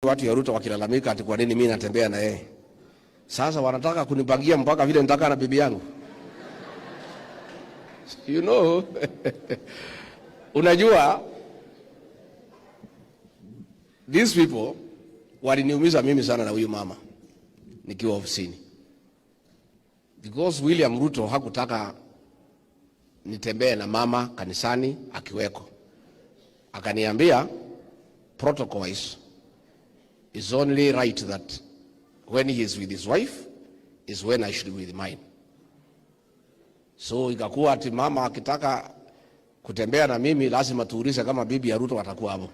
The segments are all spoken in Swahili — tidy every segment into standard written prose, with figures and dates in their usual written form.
Watu ya Ruto wakilalamika ati kwa nini mimi natembea na yeye. Sasa wanataka kunipangia mpaka vile nitaka na bibi yangu. You know. Unajua these people waliniumiza mimi sana na huyu mama nikiwa ofisini. Because William Ruto hakutaka nitembee na mama kanisani akiweko. Akaniambia protocol wise, it's only right that when he is with his wife is when I should be with mine. So ikakuwa ati mama akitaka kutembea na mimi lazima tuulize kama bibi ya Ruto atakuwa hapo.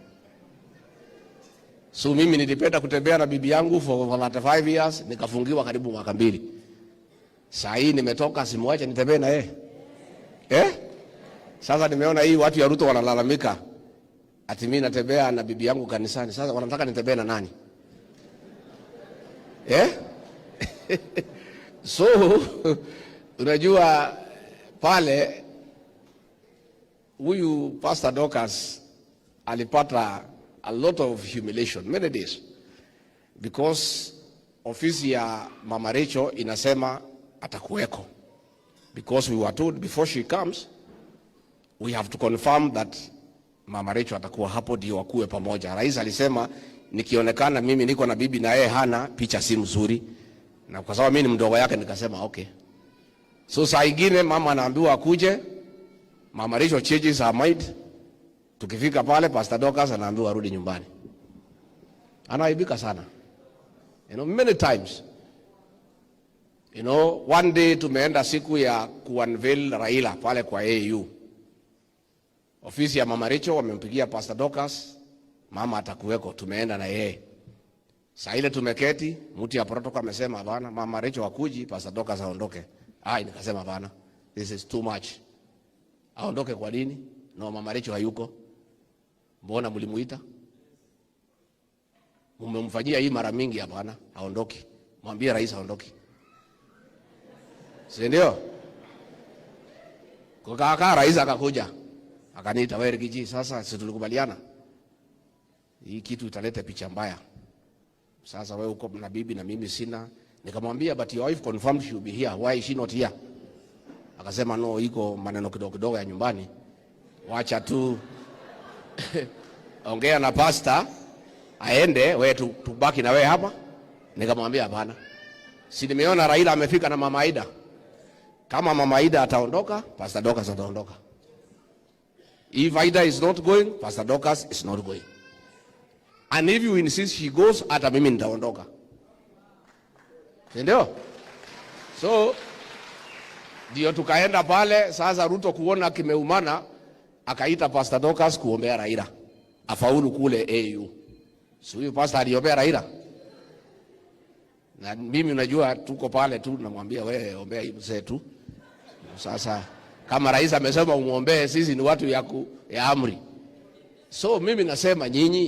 So mimi nilipenda kutembea na bibi yangu for 5 years, nikafungiwa karibu mwaka 2. Sasa hii nimetoka, simwache nitembee na yeye. Sasa nimeona hii watu ya Ruto wanalalamika ati mimi natembea na bibi yangu kanisani. Sasa wanataka nitembee na nani? So unajua pale huyu Pastor Dorcas alipata a lot of humiliation many days because ofisi ya Mama Rachel inasema atakuweko, because we were told before she comes we have to confirm that Mama Rachel atakuwa hapo ndio wakuwe pamoja. Rais alisema nikionekana mimi niko na bibi na yeye hana picha si mzuri, na kwa sababu mimi ni mdogo yake nikasema okay. So saa ingine mama anaambiwa akuje, Mama Rachel changes her mind. Tukifika pale Pastor Dorcas anaambiwa arudi nyumbani. Anaibika sana. You know, many times. You know, one day tumeenda siku ya kuunveil Raila pale kwa AU. Ofisi ya Mama Rachel wamempigia Pastor Dorcas, mama atakuweko, tumeenda na yeye. Saa ile tumeketi, mtu ya protocol amesema bana, Mama Rachel wakuji, Pastor Dorcas aondoke. Nikasema bana, this is too much. Aondoke kwa nini? No, Mama Rachel hayuko. Mbona mlimuita? Mmemfanyia hii mara mingi hapana, aondoke. Mwambie rais aondoke. Si ndio? Kwa rais akakuja. Akaniita, wewe Rigiji, sasa si tulikubaliana hii kitu italeta picha mbaya. Sasa wewe uko na bibi na mimi sina. Nikamwambia but your wife confirmed she will be here. Why is she not here? Akasema no, iko maneno kidogo kidogo ya nyumbani. Wacha tu ongea na pastor aende, wewe tubaki na wewe hapa. Nikamwambia hapana. Si nimeona Raila amefika na Mama Aida. Kama Mama Aida ataondoka, Pastor Dorcas ataondoka. If Aida is not going, Pastor Dorcas is not going. And if you insist she goes, hata mimi nitaondoka. Ndio? So ndio tukaenda pale. Sasa Ruto kuona kimeumana akaita Pastor Dorcas kuombea Raila afaulu kule AU. So huyu pastor aliombea Raila. Na mimi unajua tuko pale tu namwambia wewe ombea hii mzee tu. Sasa kama rais amesema umuombee, sisi ni watu ya amri. So mimi nasema nyinyi